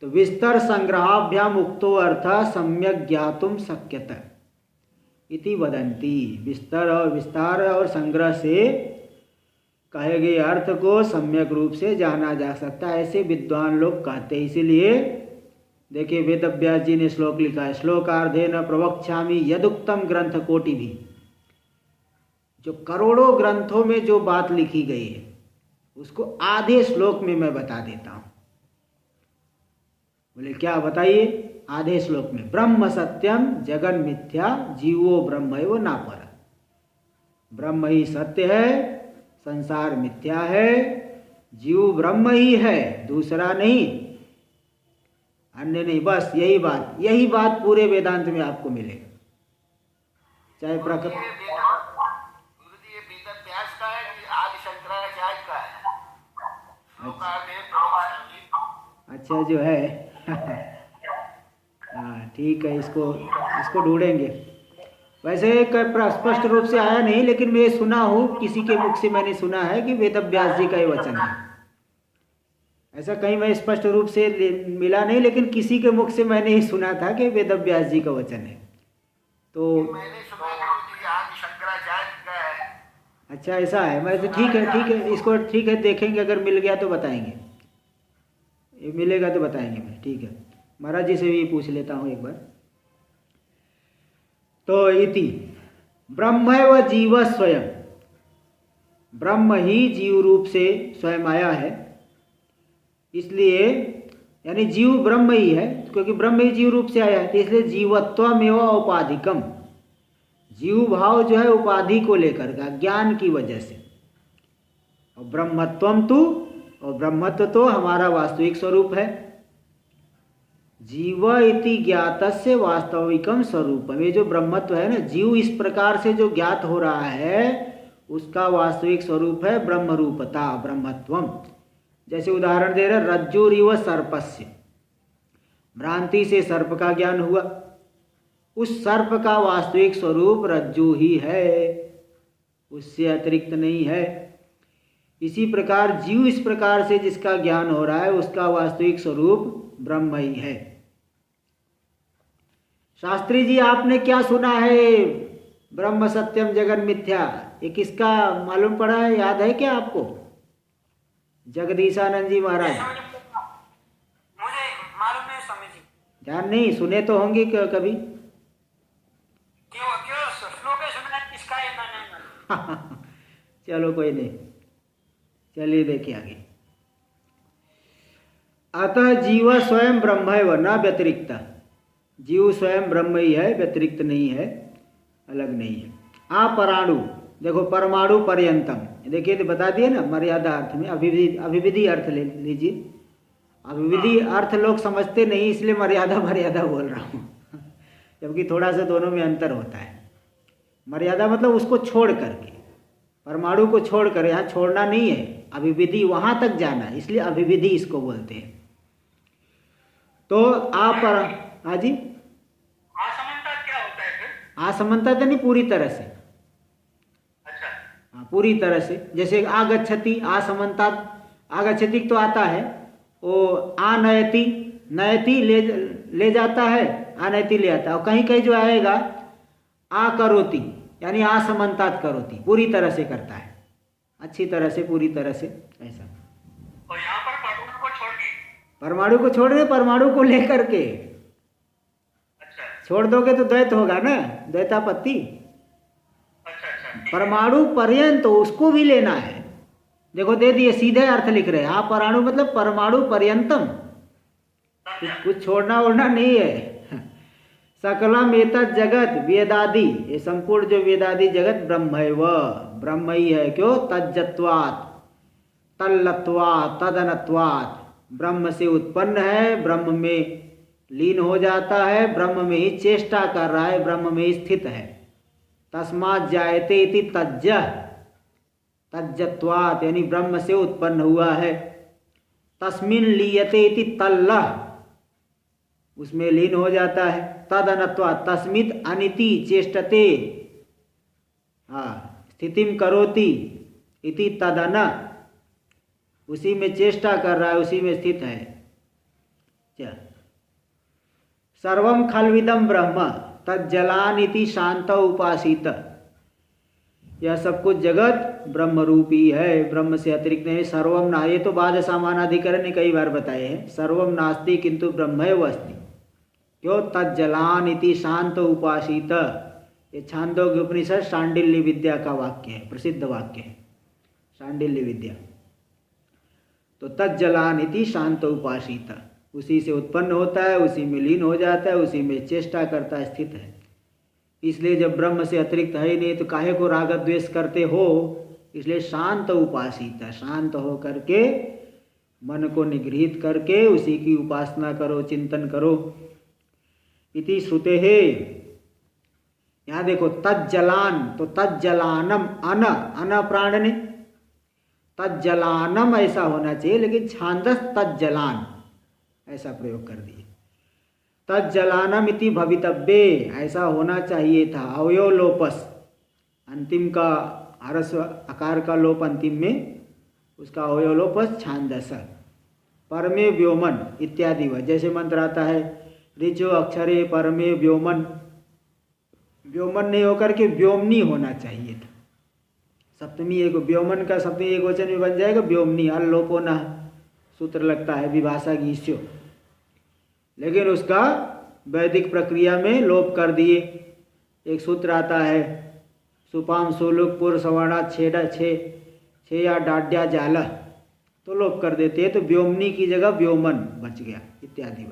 तो विस्तार संग्रहाभ्याम उक्तो अर्थ सम्यक ज्ञातुम शक्यत इति वदन्ति। विस्तार और संग्रह से कहे गए अर्थ को सम्यक रूप से जाना जा सकता है, ऐसे विद्वान लोग कहते हैं। इसीलिए देखिए वेदव्यास जी ने श्लोक लिखा है, श्लोकार्धेन प्रवक्ष्यामि यदुक्तम ग्रंथ कोटि भी। जो करोड़ों ग्रंथों में जो बात लिखी गई है उसको आधे श्लोक में मैं बता देता हूँ। बोले क्या बताइए? आधे श्लोक में ब्रह्म सत्यम जगन मिथ्या जीवो ब्रह्मैव नापर। ब्रह्म ही सत्य है, संसार मिथ्या है, जीव ब्रह्म ही है, दूसरा नहीं, अन्य नहीं। बस यही बात पूरे वेदांत में आपको मिलेगा। चाहे प्रकृति व्यास का है कि आदि शंकराचार्य का है। अच्छा जो है हाँ ठीक है, इसको ढूंढेंगे। वैसे स्पष्ट रूप से आया नहीं, लेकिन मैं सुना हूँ, किसी के मुख से मैंने सुना है कि वेदव्यास जी का ही वचन है। ऐसा कहीं मैं स्पष्ट रूप से मिला नहीं, लेकिन किसी के मुख से मैंने ही सुना था कि वेदव्यास जी का वचन है। तो मैंने सुना कि आदि शंकराचार्य का है। अच्छा ऐसा है। मैं तो ठीक है इसको ठीक है, देखेंगे, अगर मिल गया तो बताएंगे, ये मिलेगा तो बताएंगे। मैं ठीक है, महाराज जी से भी पूछ लेता हूँ एक बार। तो इति ब्रह्मैव जीव स्वयं, ब्रह्म ही जीव रूप से स्वयं आया है, इसलिए यानी जीव ब्रह्म ही है, क्योंकि ब्रह्म ही जीव रूप से आया है, तो इसलिए जीवत्वमेव औपाधिकम। जीव भाव जो है उपाधि को लेकर का, ज्ञान की वजह से। और ब्रह्मत्वम तु, और ब्रह्मत्व तो हमारा वास्तविक स्वरूप है। जीव इति ज्ञातस्य वास्तविकम स्वरूपम, ये जो ब्रह्मत्व है ना, जीव इस प्रकार से जो ज्ञात हो रहा है उसका वास्तविक स्वरूप है ब्रह्म रूपता, ब्रह्मत्वम। जैसे उदाहरण दे रहे, रज्जुरिव सर्पस्य, भ्रांति से सर्प का ज्ञान हुआ, उस सर्प का वास्तविक स्वरूप रज्जु ही है, उससे अतिरिक्त नहीं है। इसी प्रकार जीव इस प्रकार से जिसका ज्ञान हो रहा है उसका वास्तविक स्वरूप ब्रह्म ही है। शास्त्री जी आपने क्या सुना है, ब्रह्म सत्यम जगन मिथ्या, ये किसका मालूम पड़ा है, याद है क्या आपको? जगदीशानंद जी महाराज। मुझे मालूम नहीं स्वामी जी। ध्यान नहीं, सुने तो होंगे कभी। क्यों श्लोक सुनना किसका है मैंने। चलो कोई नहीं, चलिए देखिए आगे। अतः जीव स्वयं ब्रह्म है व न व्यतिरिक्त, जीव स्वयं ब्रह्म ही है, व्यतिरिक्त नहीं है, अलग नहीं है। अपराणु, देखो परमाणु पर्यंतम, देखिए तो बता दिए ना मर्यादा अर्थ में, अभिविधि अर्थ ले लीजिए। अभिविधि अर्थ लोग समझते नहीं, इसलिए मर्यादा बोल रहा हूँ जबकि थोड़ा सा दोनों में अंतर होता है। मर्यादा मतलब उसको छोड़ करके, परमाणु को छोड़ कर, यहाँ छोड़ना नहीं है, अभिविधि वहाँ तक जाना, इसलिए अभिविधि इसको बोलते हैं। तो आप हाँ जी, असमानता क्या होता है फिर? असमानता तो नहीं, पूरी तरह से। अच्छा, हाँ पूरी तरह से। जैसे आगच्छति, असमानता, आगच्छति तो आता है, वो आनयति, नयति ले जाता है, आनयति ले आता है। और कहीं कहीं जो आएगा आकरोति, यानी असमानतात करोति, पूरी तरह से करता है, अच्छी तरह से, पूरी तरह से, ऐसा। और यहाँ पर परमाणु को छोड़ के परमाणु को छोड़ दे, परमाणु को लेकर के अच्छा छोड़ दोगे तो द्वैत होगा ना, द्वैतापत्ति। अच्छा अच्छा परमाणु पर्यंत उसको भी लेना है। देखो दे दिए, सीधे अर्थ लिख रहे हैं। हाँ, परमाणु मतलब परमाणु पर्यंतम, कुछ छोड़ना ओढ़ना नहीं है। सकलम एतत् जगत वेदादि, ये संपूर्ण जो वेदादि जगत ब्रह्म ही है। क्यों? तज्जत्वात्, तल्लत्वात्, तदनत्वात्, ब्रह्म से उत्पन्न है, ब्रह्म में लीन हो जाता है, ब्रह्म में ही चेष्टा कर रहा है, ब्रह्म में ही स्थित है। तस्मात् जायते इति तज्जः, तज्जत्वात् यानी ब्रह्म से उत्पन्न हुआ है। तस्मिन् लीयते इति तल्लः, उसमें लीन हो जाता है। तदनत्वात्, तस्मित् अनिति चेष्टते, स्थितिम करोति, इति तदन, उसी में चेष्टा कर रहा है, उसी में स्थित है। क्या? सर्वम खल्विदम ब्रह्म तज्जलान इति शांत उपासित, यह सब कुछ जगत ब्रह्म रूपी है, ब्रह्म से अतिरिक्त नहीं। सर्वम ना, ये तो बाद समानाधिकरण ने कई बार बताए हैं। सर्वम नास्ति किंतु ब्रह्मैव अस्ति। क्यों? तज्जलान इति शांत उपासित, ये छांदोग्य उपनिषद शांडिल्य विद्या का वाक्य है, प्रसिद्ध वाक्य है शांडिल्य विद्या। तो तज्जलान इति शांत उपासित, उसी से उत्पन्न होता है, उसी में लीन हो जाता है, उसी में चेष्टा करता है, स्थित है। इसलिए जब ब्रह्म से अतिरिक्त है ही नहीं तो काहे को राग द्वेष करते हो? इसलिए शांत उपासित, शांत हो करके मन को निगृहित करके उसी की उपासना करो, चिंतन करो। इति श्रुते है। यहाँ देखो तज्जलान, तो तज्जलानम, अन प्राण ने, तज्जलानम ऐसा होना चाहिए, लेकिन छांदस तज्जलान ऐसा प्रयोग कर दिए। तज्जलानम इति भवितव्ये, ऐसा होना चाहिए था। अवयव लोपस, अंतिम का ह्रस्व आकार का लोप अंतिम में, उसका अवयव लोपस छांदस। परमे व्योमन इत्यादि वह, जैसे मंत्र आता है ऋचो अक्षरे परमे व्योमन, व्योमन नहीं होकर के व्योमनी होना चाहिए था। सप्तमी एक, व्योमन का सप्तमी एक वचन में बन जाएगा व्योमनी, अल्लोपो न सूत्र लगता है विभाषा गीस्यो, लेकिन उसका वैदिक प्रक्रिया में लोप कर दिए। एक सूत्र आता है सुपाम सोलुक पुर सवर्णा छेड़ा छे या डाड्या जाल, तो लोप कर देते हैं, तो व्योमनी की जगह व्योमन बच गया इत्यादि।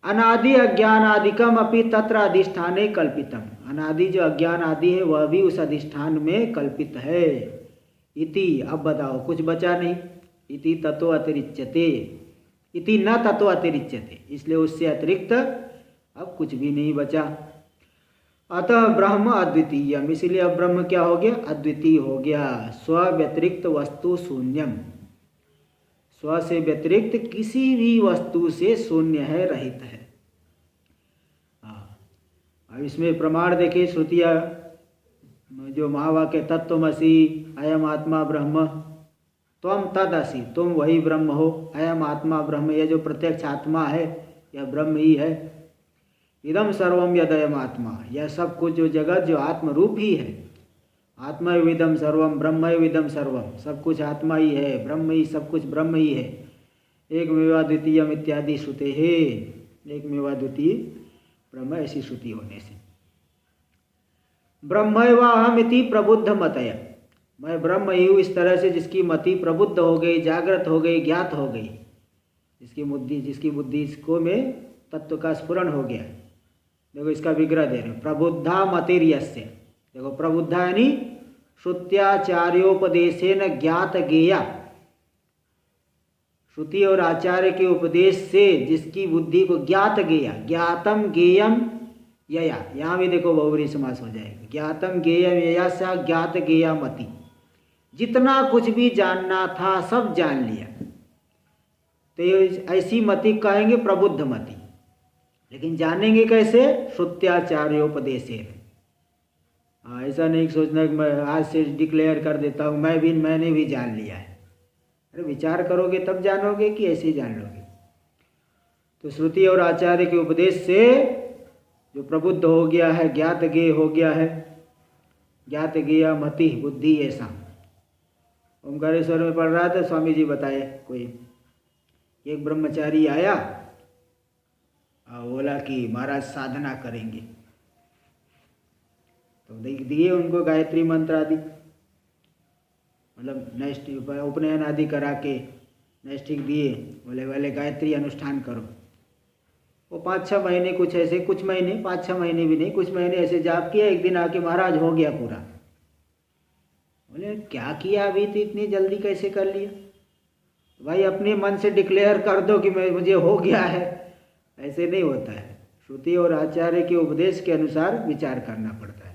अनादि अज्ञान आदिकम अपि तत्र अधिष्ठाने कल्पितम, अनादि जो अज्ञान आदि है वह भी उस अधिष्ठान में कल्पित है। इति, अब बताओ कुछ बचा नहीं। इति ततो अतिरिच्यते, इति न ततो अतिरिच्यते, इसलिए उससे अतिरिक्त अब कुछ भी नहीं बचा। अतः ब्रह्म अद्वितीयम, इसलिए अब ब्रह्म क्या हो गया? अद्वितीय हो गया। स्व व्यतिरिक्त वस्तु शून्यम, स्व से व्यतिरिक्त किसी भी वस्तु से शून्य है, रहित है। अब इसमें प्रमाण देखिए, श्रुतियाँ जो महावाक्य तत्त्वमसि अयम आत्मा ब्रह्म, त्वम तदसि, तुम वही ब्रह्म हो, अयम आत्मा ब्रह्म, यह जो प्रत्यक्ष आत्मा है यह ब्रह्म ही है। इदम सर्वम यदयम आत्मा, यह सब कुछ जो जगत जो आत्म रूप ही है, आत्मा विदम सर्वम ब्रह्म विदम सर्वम, सब कुछ आत्मा ही है, ब्रह्म ही, सब कुछ ब्रह्म ही है। एक मेवा द्वितीयम इत्यादि श्रुते है, एक मेवा द्वितीय ब्रह्म, ऐसी श्रुति होने से ब्रह्मैवाहम इति प्रबुद्ध मतय, मैं ब्रह्म ही हूँ, इस तरह से जिसकी मति प्रबुद्ध हो गई, जागृत हो गई, ज्ञात हो गई, जिसकी बुद्धि इसको में तत्व का स्फुरण हो गया। देखो इसका विग्रह दे रहे, प्रबुद्धा मतिर्यस्य, देखो प्रबुद्धा यानी श्रुत्याचार्योपदेशेन ज्ञात गेया, श्रुति और आचार्य के उपदेश से जिसकी बुद्धि को ज्ञात गेया, ज्ञातम गेयम यया, यहाँ भी देखो बहुव्रीहि समास हो जाएगा। ज्ञातम गेयम यया सा ज्ञात गेया मति, जितना कुछ भी जानना था सब जान लिया, तो ऐसी मति कहेंगे प्रबुद्ध मति। लेकिन जानेंगे कैसे? श्रुत्याचार्योपदेशेन। ऐसा नहीं सोचना कि मैं आज से डिक्लेयर कर देता हूँ मैंने भी जान लिया है। अरे विचार करोगे तब जानोगे कि ऐसे ही जान लोगे? तो श्रुति और आचार्य के उपदेश से जो प्रबुद्ध हो गया है, ज्ञात गेय हो गया है, ज्ञात गेया मति बुद्धि ऐसा। ओमकारेश्वर में पढ़ रहा था, स्वामी जी बताए कोई एक ब्रह्मचारी आया और बोला कि महाराज साधना करेंगे, तो दिए उनको गायत्री मंत्र आदि, मतलब नैष्ठ उपनयन आदि करा के नैष्ठिक दिए, बोले वाले गायत्री अनुष्ठान करो। वो 5-6 महीने कुछ ऐसे, कुछ महीने 5-6 महीने भी नहीं, कुछ महीने ऐसे जाप किया। एक दिन आके महाराज हो गया पूरा। बोले क्या किया अभी तो, इतनी जल्दी कैसे कर लिया? भाई अपने मन से डिक्लेयर कर दो कि मुझे हो गया है, ऐसे नहीं होता है। श्रुति और आचार्य के उपदेश के अनुसार विचार करना पड़ता है,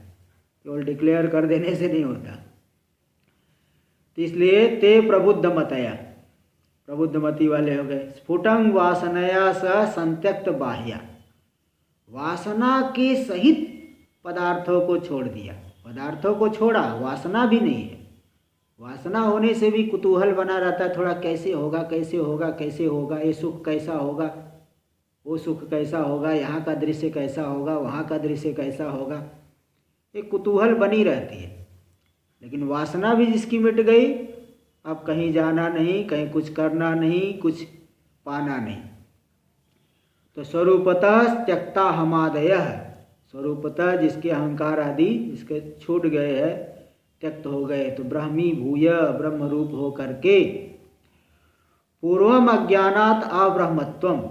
केवल डिक्लेयर कर देने से नहीं होता। तो इसलिए ते प्रबुद्ध मतया, प्रबुद्धमती वाले हो गए। स्फुटं वासनया स संत्यक्त बाह्या, वासना के सहित पदार्थों को छोड़ दिया। पदार्थों को छोड़ा, वासना भी नहीं है। वासना होने से भी कुतूहल बना रहता है, थोड़ा कैसे होगा कैसे होगा कैसे होगा, ये सुख कैसा होगा, वो सुख कैसा होगा, यहाँ का दृश्य कैसा होगा, वहाँ का दृश्य कैसा होगा, एक कुतूहल बनी रहती है। लेकिन वासना भी जिसकी मिट गई, अब कहीं जाना नहीं, कहीं कुछ करना नहीं, कुछ पाना नहीं। तो स्वरूपतः त्यक्ता हमादयः, स्वरूपतः जिसके अहंकार आदि इसके छूट गए हैं, त्यक्त हो गए, तो ब्रह्मी भूय ब्रह्म रूप हो करके पूर्वम अज्ञानात अब्रह्मत्वम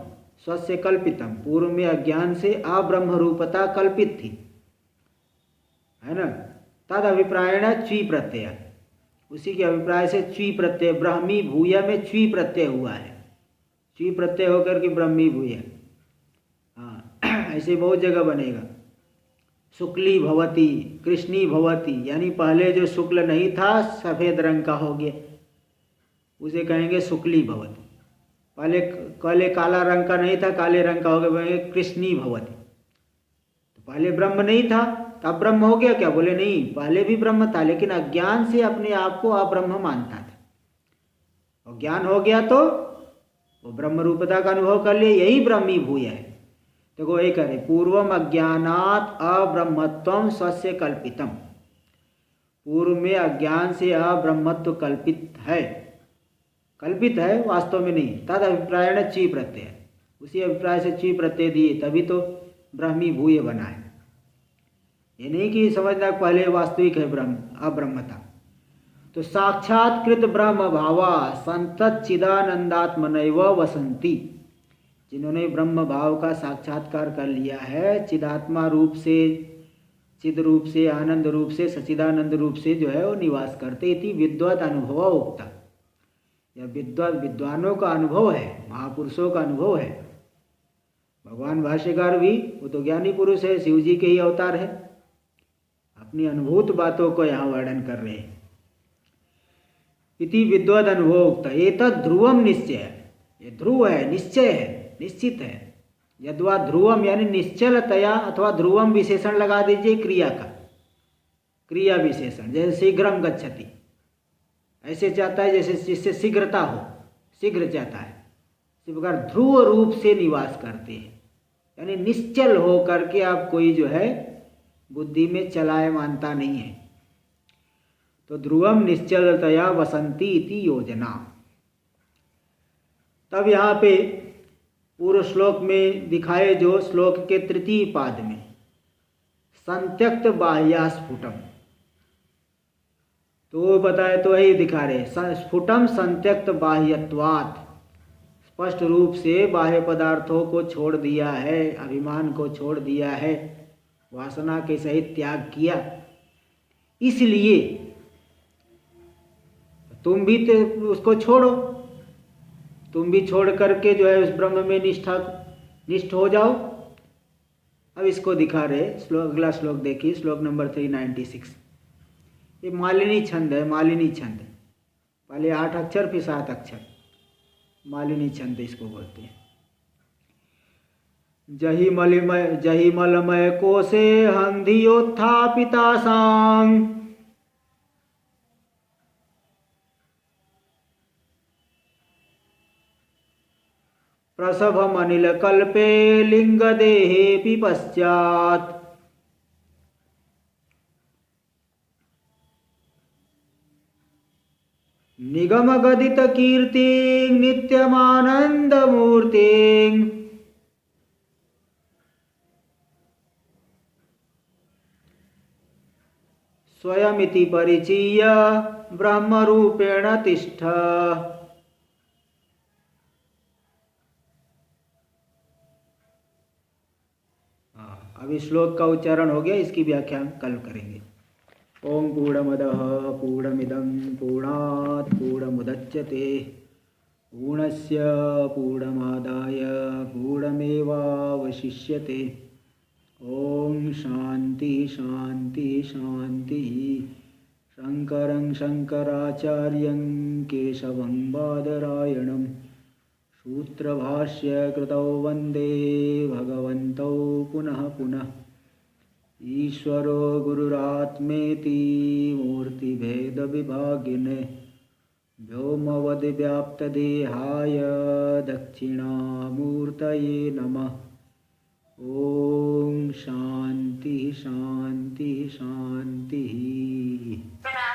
स्वस्य कल्पितम, पूर्व में अज्ञान से अब्रह्म रूपता कल्पित थी, है ना। तद अभिप्रायण च्वी प्रत्यय, उसी के अभिप्राय से च्वी प्रत्यय, ब्रह्मी भूय में च्वी प्रत्यय हुआ है। च्वी प्रत्यय होकर के ब्रह्मी भूय, हाँ ऐसे बहुत जगह बनेगा। शुक्ली भवती, कृष्णी भवती, यानी पहले जो शुक्ल नहीं था सफ़ेद रंग का हो गया, उसे कहेंगे शुक्ली भवती। पहले काला रंग का नहीं था, काले रंग का हो गया, कृष्णी भवती। तो पहले ब्रह्म नहीं था, तब ब्रह्म हो गया क्या? बोले नहीं, पहले भी ब्रह्म था, लेकिन अज्ञान से अपने आप को अब्रह्म मानता था, और ज्ञान हो गया तो वो ब्रह्म रूपता का अनुभव कर लिया, यही ब्रह्मी भूय है। देखो ये करे, पूर्वम अज्ञानात अब्रह्मत्वम स्वस्य कल्पितम, पूर्व में अज्ञान से अब्रह्मत्व कल्पित है, कल्पित है, वास्तव में नहीं। तद अभिप्रायण ची प्रत्यय, उसी अभिप्राय से ची प्रत्यय दिए, तभी तो ब्रह्मी भूय बना है। ये नहीं कि समझना पहले वास्तविक है ब्रह्म, अब्रह्मता। तो साक्षात्कृत ब्रह्म भावा संतच्चिदानंदात्मनैव वसंती, जिन्होंने ब्रह्म भाव का साक्षात्कार कर लिया है, चिदात्मा रूप से, चिद रूप से, आनंद रूप से, सच्चिदानंद रूप से जो है वो निवास करते। इति विद्वत अनुभव उक्ता, यह विद्वानों का अनुभव है, महापुरुषों का अनुभव है। भगवान भाष्यकार भी, वो तो ज्ञानी पुरुष है, शिव जी के ही अवतार है, अपनी अनुभूत बातों को यहाँ वर्णन कर रहे हैं। इति विद्वद अनुभव उक्ता, एतद् ध्रुवम निश्चय, ये ध्रुव है, निश्चय है, निश्चित है। यद्वा ध्रुवम यानी निश्चलतया, अथवा ध्रुवम विशेषण लगा दीजिए क्रिया का, क्रिया विशेषण, जैसे शीघ्रम गच्छति, ऐसे चाहता है जैसे जिससे शीघ्रता हो, शीघ्र चाहता है। इसी प्रकार ध्रुव रूप से निवास करते हैं, यानी निश्चल हो करके आप कोई जो है बुद्धि में चलाए मानता नहीं है। तो ध्रुवम निश्चलतया वसंती इति योजना। तब यहाँ पे पूर्व श्लोक में दिखाए जो श्लोक के तृतीय पाद में संत्यक्त बाह्या स्फुटम, तो वो बताए, तो वही दिखा रहे, स्फुटम संत्यक्त बाह्यत्वात्, स्पष्ट रूप से बाह्य पदार्थों को छोड़ दिया है, अभिमान को छोड़ दिया है, वासना के सहित त्याग किया। इसलिए तुम भी तो उसको छोड़ो, तुम भी छोड़ करके जो है उस ब्रह्म में निष्ठ हो जाओ। अब इसको दिखा रहे श्लोक, अगला श्लोक देखिए, श्लोक नंबर 396। ये मालिनी छंद है, मालिनी छंद, पहले 8 अक्षर फिर 7 अक्षर, मालिनी छंद इसको बोलते हैं। जहि मलमय कोशे हंधियोत्थापिता सांग, प्रसभम अनिल कल्पे लिंग देहे पश्चात। निगमगदितकीर्तिं नित्यमानन्दमूर्तिं स्वयमिति परिचीय ब्रह्मरूपेण तिष्ठ। अभी श्लोक का उच्चारण हो गया, इसकी व्याख्या कल करेंगे। ओम पूर्णमदः पूर्णमिदं पूर्णात् पूर्णमुदच्यते पूर्णस्य पूर्णमादाय पूर्णमेवावशिष्यते। ओम शांति शांति शांति। शंकरं शंकराचार्यं केशवं बादरायणं सूत्रभाष्य कृतौ वंदे भगवन्तौ पुनः पुनः। ईश्वरो गुरुरात्मेति मूर्तिभेदविभागिने व्योमवद्व्याप्तदेहाय दक्षिणामूर्तये नमः। ओम शांति शांति शांति।